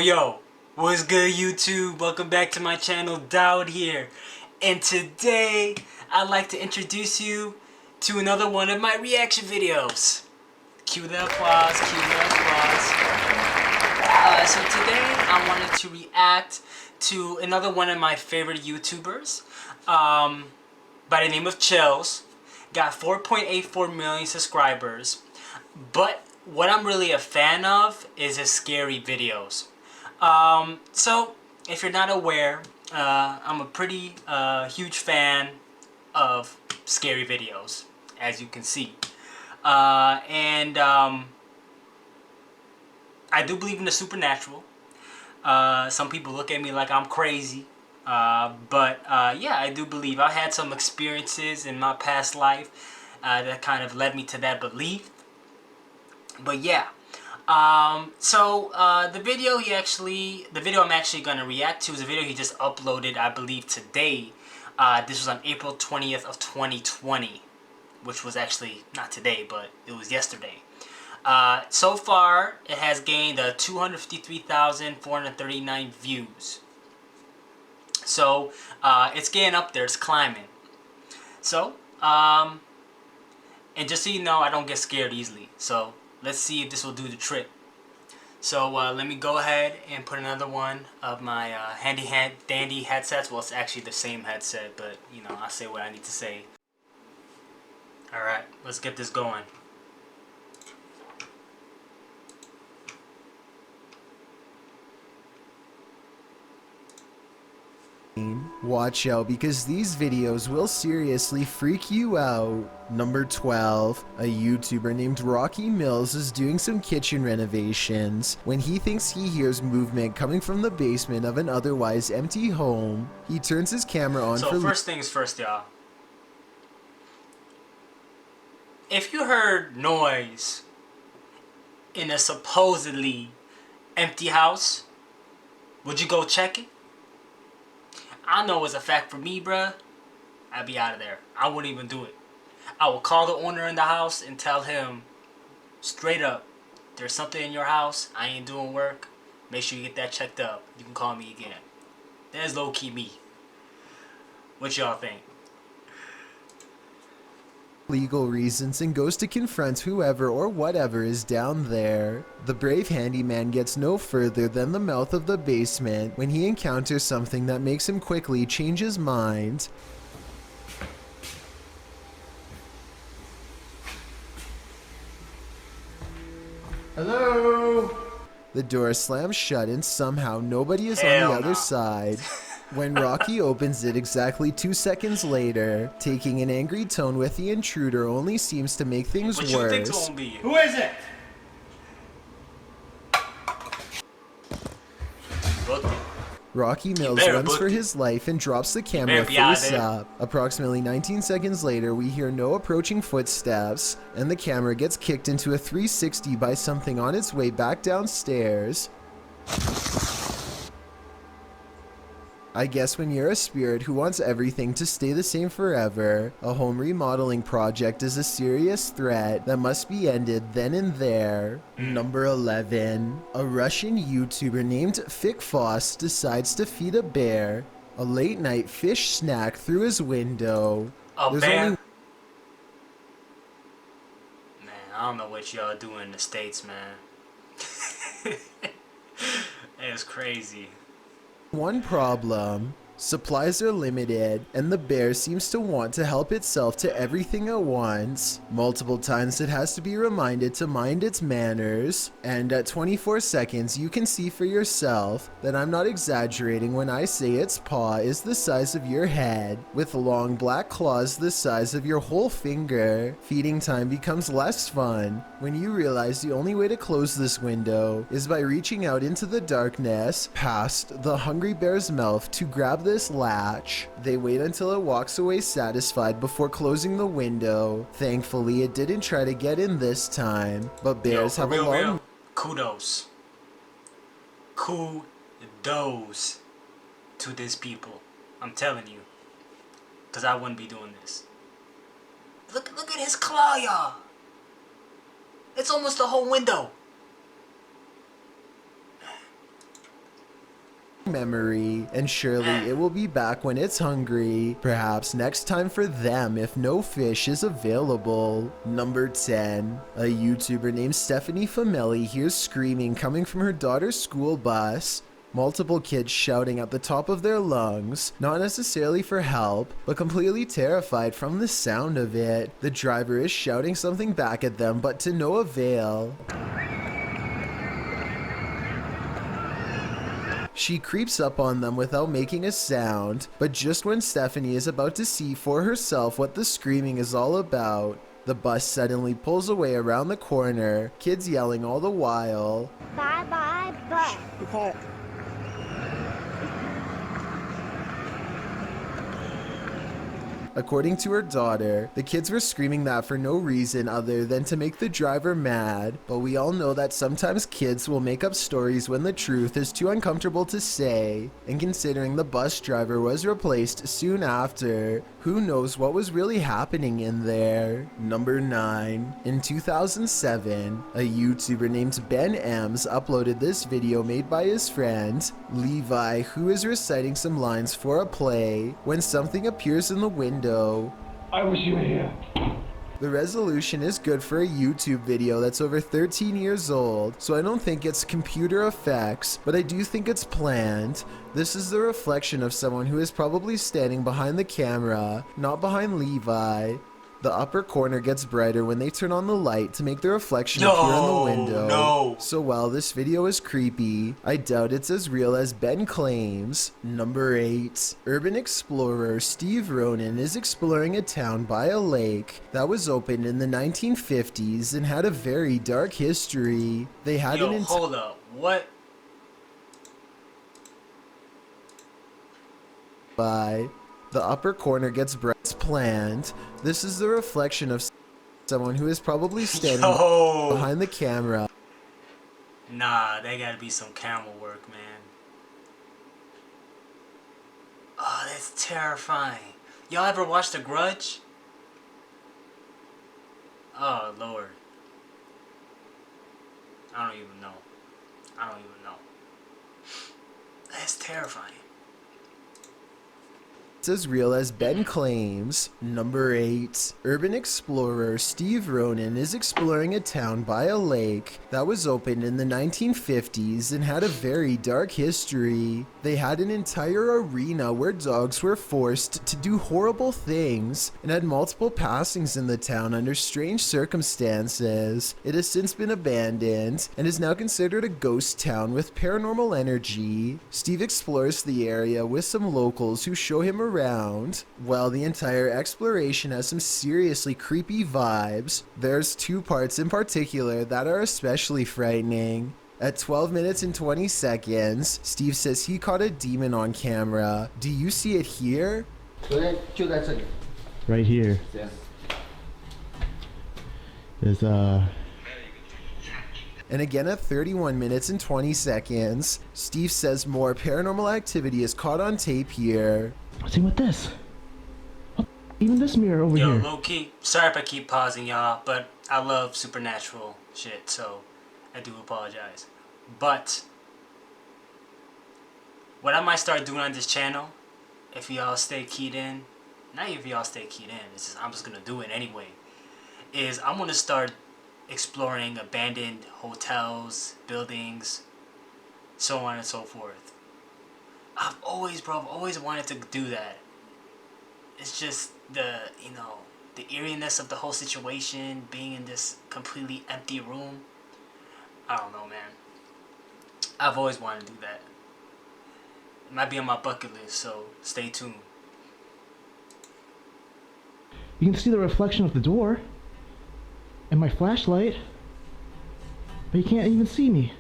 Yo, what's good YouTube? Welcome back to my channel, Dowd here. And today, I'd like to introduce you to another one of my reaction videos. Cue the applause, cue the applause. So today, I wanted to react to another one of my favorite YouTubers by the name of Chills. Got 4.84 million subscribers. But what I'm really a fan of is his scary videos. So, if you're not aware, I'm a pretty huge fan of scary videos, as you can see. I do believe in the supernatural. Some people look at me like I'm crazy. Yeah, I do believe. I had some experiences in my past life that kind of led me to that belief. But yeah, the video I'm actually gonna react to is a video he just uploaded, I believe today. This was on April 20th of 2020, which was actually not today, but it was yesterday. So far, it has gained 253,439 views. So, it's getting up there, it's climbing. So, and just so you know, I don't get scared easily. So, let's see if this will do the trick. So let me go ahead and put another one of my dandy headsets. Well, it's actually the same headset, but you know, I'll say what I need to say. Alright, let's get this going. Watch out because these videos will seriously freak you out. Number 12. A YouTuber named Rocky Mills is doing some kitchen renovations. When he thinks he hears movement coming from the basement of an otherwise empty home, he turns his camera on So first things first, y'all. If you heard noise in a supposedly empty house, would you go check it? I know it's a fact for me, bruh. I'd be out of there. I wouldn't even do it. I will call the owner in the house and tell him straight up, there's something in your house, I ain't doing work, make sure you get that checked up. You can call me again. That's low-key me. What y'all think? legal reasons and goes to confront whoever or whatever is down there. The brave handyman gets no further than the mouth of the basement when he encounters something that makes him quickly change his mind. Hello? The door slams shut and somehow nobody is Hell on the other no. side. When Rocky opens it exactly 2 seconds later, taking an angry tone with the intruder only seems to make things What you think's worse. gonna be? Who is it? Booked it. Rocky Mills better runs book for it. his life and drops the camera better be out face there. up. Approximately 19 seconds later, we hear no approaching footsteps, and the camera gets kicked into a 360 by something on its way back downstairs. I guess when you're a spirit who wants everything to stay the same forever, a home remodeling project is a serious threat that must be ended then and there. Number 11. A Russian YouTuber named Fikfoss decides to feed a bear a late-night fish snack through his window. A There's bear? only Man, I don't know what y'all do in the States, man. It's crazy. one problem. Supplies are limited, and the bear seems to want to help itself to everything at once. Multiple times it has to be reminded to mind its manners, and at 24 seconds you can see for yourself that I'm not exaggerating when I say its paw is the size of your head, with long black claws the size of your whole finger. Feeding time becomes less fun when you realize the only way to close this window is by reaching out into the darkness past the hungry bear's mouth to grab this latch. They wait until it walks away satisfied before closing the window. Thankfully, it didn't try to get in this time, but bears Yo, have for real, a long... real, kudos. Kudos to these people. I'm telling you. Because I wouldn't be doing this. Look at his claw, y'all. It's almost the whole window. memory, and surely it will be back when it's hungry. Perhaps next time for them if no fish is available. Number 10. A YouTuber named Stephanie Famelli hears screaming coming from her daughter's school bus. Multiple kids shouting at the top of their lungs, not necessarily for help, but completely terrified from the sound of it. The driver is shouting something back at them, but to no avail. She creeps up on them without making a sound, but just when Stephanie is about to see for herself what the screaming is all about, the bus suddenly pulls away around the corner, kids yelling all the while. Bye bye bus. According to her daughter, the kids were screaming that for no reason other than to make the driver mad, but we all know that sometimes kids will make up stories when the truth is too uncomfortable to say, and considering the bus driver was replaced soon after, who knows what was really happening in there. Number 9. In 2007, a YouTuber named Ben Ems uploaded this video made by his friend, Levi, who is reciting some lines for a play, when something appears in the window. I wish you were here. The resolution is good for a YouTube video that's over 13 years old, so I don't think it's computer effects, but I do think it's planned. This is the reflection of someone who is probably standing behind the camera, not behind Levi. The upper corner gets brighter when they turn on the light to make the reflection appear in the window. No. So while this video is creepy, I doubt it's as real as Ben claims. Number 8. Urban explorer Steve Ronan is exploring a town by a lake that was opened in the 1950s and had a very dark history. They had Yo, hold up. What? The upper corner gets bright as planned. This is the reflection of someone who is probably standing behind the camera. Nah, that gotta be some camera work, man. Oh, that's terrifying. Y'all ever watched The Grudge? Oh, Lord. I don't even know. That's terrifying. It's as real as Ben claims. Number 8. Urban explorer Steve Ronan is exploring a town by a lake that was opened in the 1950s and had a very dark history. They had an entire arena where dogs were forced to do horrible things and had multiple passings in the town under strange circumstances. It has since been abandoned and is now considered a ghost town with paranormal energy. Steve explores the area with some locals who show him around. While the entire exploration has some seriously creepy vibes, there's 2 parts in particular that are especially frightening. At 12 minutes and 20 seconds, Steve says he caught a demon on camera. Do you see it here? Right here. Yes. There's And again at 31 minutes and 20 seconds, Steve says more paranormal activity is caught on tape here. what's with this? What? Even this mirror over Yo, here. low key. Sorry if I keep pausing, y'all, but I love supernatural shit, so I do apologize. But what I might start doing on this channel, if y'all stay keyed in, not even if y'all stay keyed in, it's just, I'm just gonna do it anyway, is I'm gonna start exploring abandoned hotels, buildings, so on and so forth. I've always wanted to do that. It's just the eeriness of the whole situation, being in this completely empty room. I don't know, man. I've always wanted to do that. It might be on my bucket list, so stay tuned. You can see the reflection of the door and my flashlight, but you can't even see me.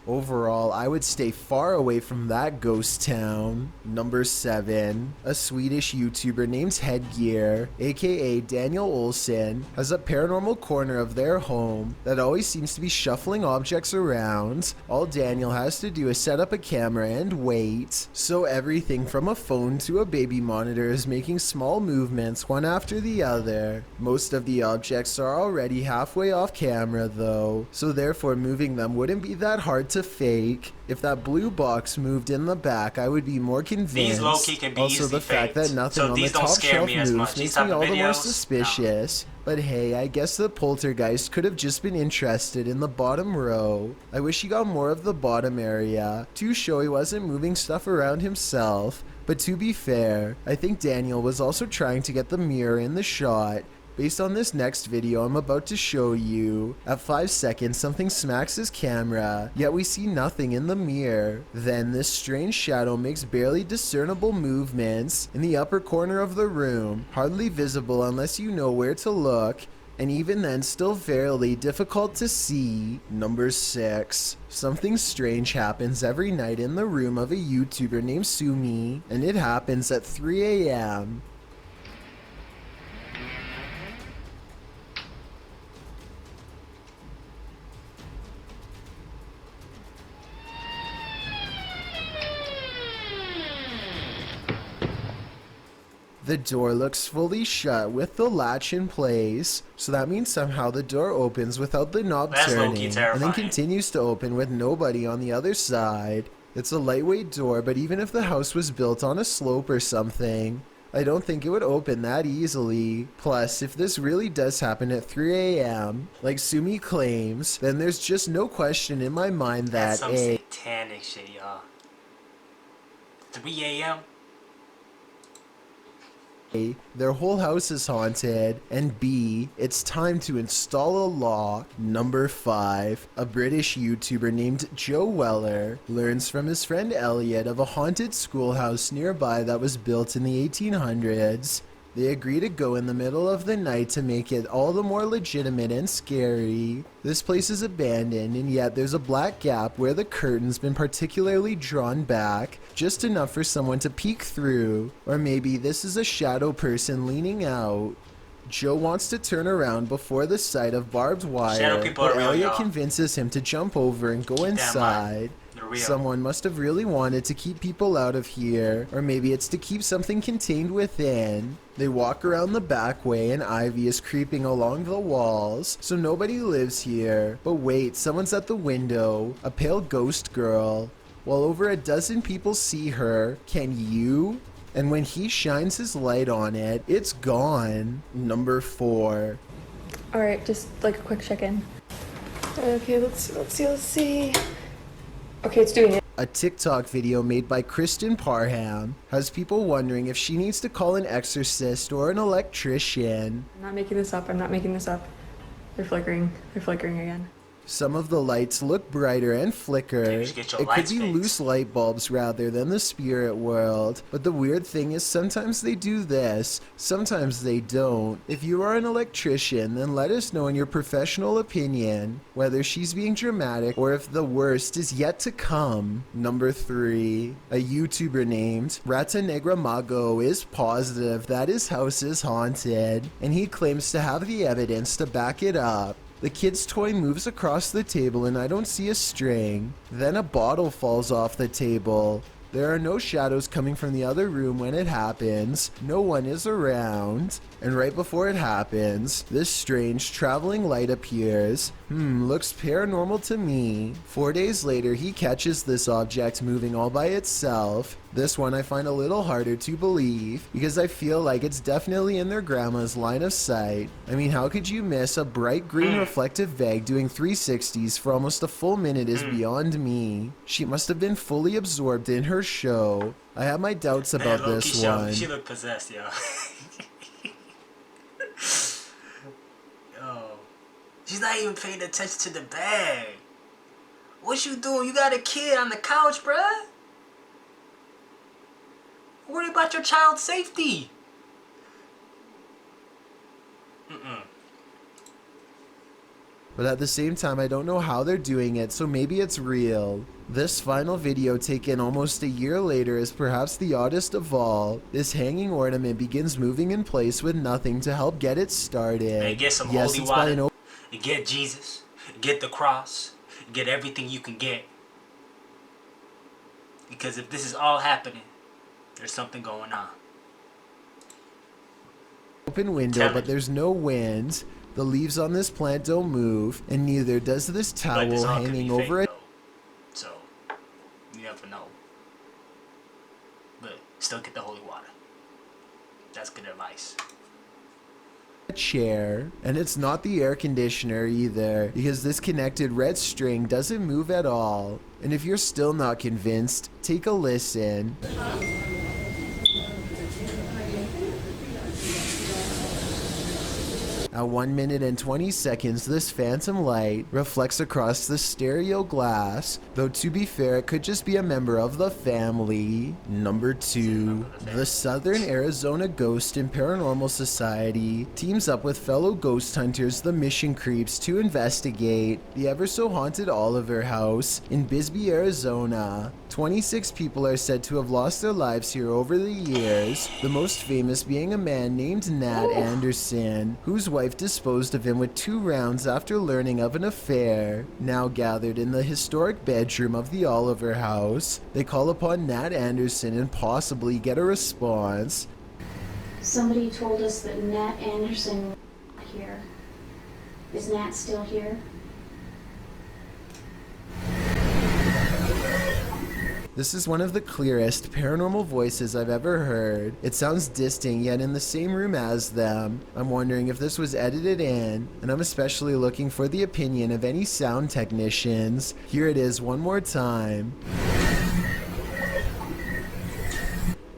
Overall, I would stay far away from that ghost town. Number 7. A Swedish YouTuber named Headgear, aka Daniel Olsson, has a paranormal corner of their home that always seems to be shuffling objects around. All Daniel has to do is set up a camera and wait. So everything from a phone to a baby monitor is making small movements one after the other. Most of the objects are already halfway off camera though, so therefore moving them wouldn't be that hard to fake. If that blue box moved in the back, I would be more convinced. These low-key can be also, easily the fact that faked. nothing So on the these don't top scare shelf me as much. moves These makes type me of all the more videos, suspicious. But hey, I guess the poltergeist could have just been interested in the bottom row. I wish he got more of the bottom area to show he wasn't moving stuff around himself. But to be fair, I think Daniel was also trying to get the mirror in the shot. Based on this next video I'm about to show you, at 5 seconds something smacks his camera, yet we see nothing in the mirror. Then this strange shadow makes barely discernible movements in the upper corner of the room, hardly visible unless you know where to look, and even then still fairly difficult to see. Number 6. Something strange happens every night in the room of a YouTuber named Sumi, and it happens at 3 a.m. The door looks fully shut with the latch in place, so that means somehow the door opens without the knob That's low-key turning, and terrifying. then continues to open with nobody on the other side. It's a lightweight door, but even if the house was built on a slope or something, I don't think it would open that easily. Plus, if this really does happen at 3 a.m., like Sumi claims, then there's just no question in my mind That's that some A, satanic shit, y'all. 3 a.m. their whole house is haunted, and B, it's time to install a law. Number 5. A British YouTuber named Joe Weller learns from his friend Elliot of a haunted schoolhouse nearby that was built in the 1800s. They agree to go in the middle of the night to make it all the more legitimate and scary. This place is abandoned, and yet there's a black gap where the curtain's been particularly drawn back, just enough for someone to peek through. Or maybe this is a shadow person leaning out. Joe wants to turn around before the sight of barbed wire, Shadow people but are real, Elliot y'all. convinces him to jump over and go inside. They're real. Someone must have really wanted to keep people out of here, or maybe it's to keep something contained within. They walk around the back way and ivy is creeping along the walls, so nobody lives here. But wait, someone's at the window, a pale ghost girl. While over a dozen people see her, can you? And when he shines his light on it, it's gone. Number 4. Alright, just like a quick check-in. Okay, let's see. Okay, it's doing it. A TikTok video made by Kristen Parham has people wondering if she needs to call an exorcist or an electrician. I'm not making this up. They're flickering again. Some of the lights look brighter and flicker. Maybe you should get your It could lights be fixed. loose light bulbs rather than the spirit world. But the weird thing is sometimes they do this, sometimes they don't. If you are an electrician, then let us know in your professional opinion whether she's being dramatic or if the worst is yet to come. Number 3. A YouTuber named Rata Negra Mago is positive that his house is haunted, and he claims to have the evidence to back it up. The kid's toy moves across the table and I don't see a string. Then a bottle falls off the table. There are no shadows coming from the other room when it happens. No one is around. And right before it happens, this strange traveling light appears. Looks paranormal to me. 4 days later, he catches this object moving all by itself. This one I find a little harder to believe because I feel like it's definitely in their grandma's line of sight. I mean, how could you miss a bright green reflective Veg doing 360s for almost a full minute is beyond me. She must have been fully absorbed in her show. I have my doubts about Man, this low-key, one. She looked possessed, yo. Yo. She's not even paying attention to the bag. What you doing? You got a kid on the couch, bruh? Worry about your child's safety. But at the same time, I don't know how they're doing it, so maybe it's real. This final video taken almost a year later is perhaps the oddest of all. This hanging ornament begins moving in place with nothing to help get it started. Hey, get some Yes, holy it's by an water. And get Jesus. Get the cross. Get everything you can get. Because if this is all happening, there's something going on. open window, Tell but me. there's no wind. The leaves on this plant don't move, and neither does this Like, this towel all could be hanging fake, over it. though. That's good advice. Chair, and it's not the air conditioner either, because this connected red string doesn't move at all. And if you're still not convinced, take a listen. At 1 minute and 20 seconds, this phantom light reflects across the stereo glass, though to be fair, it could just be a member of the family. Number 2. The Southern Arizona Ghost and Paranormal Society teams up with fellow ghost hunters, the Mission Creeps, to investigate the ever-so-haunted Oliver House in Bisbee, Arizona. 26 people are said to have lost their lives here over the years, the most famous being a man named Nat Anderson, whose wife disposed of him with 2 rounds after learning of an affair. Now gathered in the historic bedroom of the Oliver House, they call upon Nat Anderson and possibly get a response. Somebody told us that Nat Anderson was here. Is Nat still here? This is one of the clearest paranormal voices I've ever heard. It sounds distant, yet in the same room as them. I'm wondering if this was edited in, and I'm especially looking for the opinion of any sound technicians. Here it is one more time.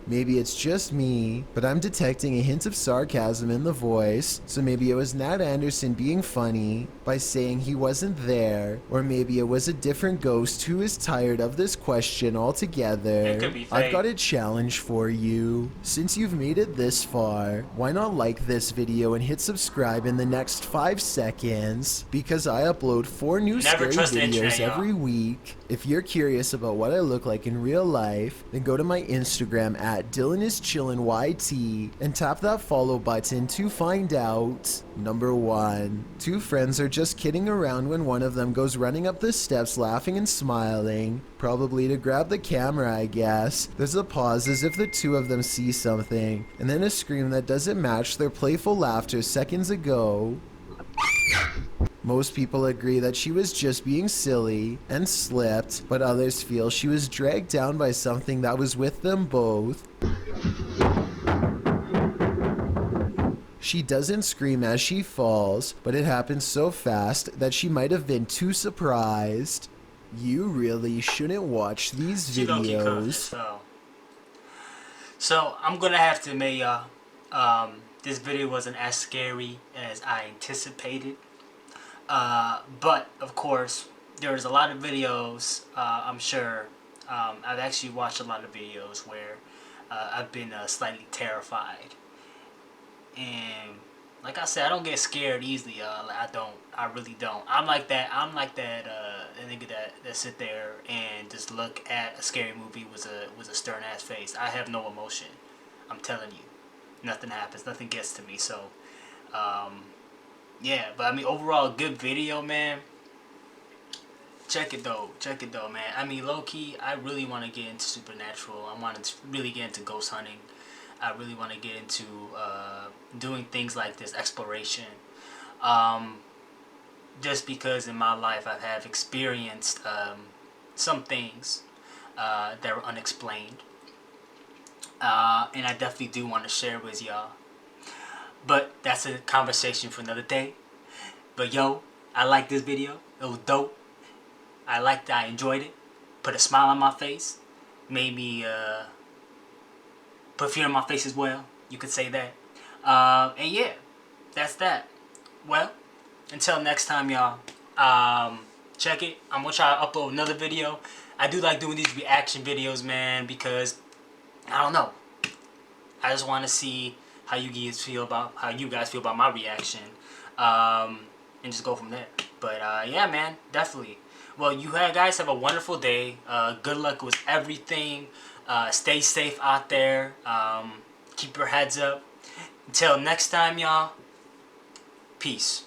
Maybe it's just me, but I'm detecting a hint of sarcasm in the voice, so maybe it was Nat Anderson being funny by saying he wasn't there, or maybe it was a different ghost who is tired of this question altogether. It could be fake. I've got a challenge for you. Since you've made it this far, why not like this video and hit subscribe in the next 5 seconds? Because I upload 4 new Never scary trust the videos internet, y'all. every week. If you're curious about what I look like in real life, then go to my Instagram at DylanIsChillinYT and tap that follow button to find out. Number 1. 2 friends are just kidding around when one of them goes running up the steps laughing and smiling. Probably to grab the camera, I guess. There's a pause as if the 2 of them see something, and then a scream that doesn't match their playful laughter seconds ago. Most people agree that she was just being silly and slipped, but others feel she was dragged down by something that was with them both. She doesn't scream as she falls, but it happens so fast that she might have been too surprised. You really shouldn't watch these She low-key covered it, videos. so I'm gonna have to admit, y'all, this video wasn't as scary as I anticipated. But of course, there's a lot of videos, I'm sure, I've actually watched a lot of videos where I've been slightly terrified. And like I said, I don't get scared easily, I really don't. I'm like that nigga that sit there and just look at a scary movie with a stern ass face. I have no emotion. I'm telling you. Nothing happens, nothing gets to me, so yeah, but I mean, overall, good video, man. Check it though, man. I mean, low-key, I really want to get into supernatural. I want to really get into ghost hunting. I really want to get into doing things like this, exploration. Just because in my life I have experienced some things that were unexplained. And I definitely do want to share with y'all. But that's a conversation for another day. But yo, I like this video. It was dope. I enjoyed it. Put a smile on my face. Made me put fear on my face as well. You could say that. And yeah, that's that. Well, until next time, y'all. Check it. I'm gonna try to upload another video. I do like doing these reaction videos, man, because I don't know. I just want to see how you guys feel about my reaction, and just go from there. But yeah, man, definitely. Well, you guys have a wonderful day. Good luck with everything. Stay safe out there. Keep your heads up. Until next time, y'all. Peace.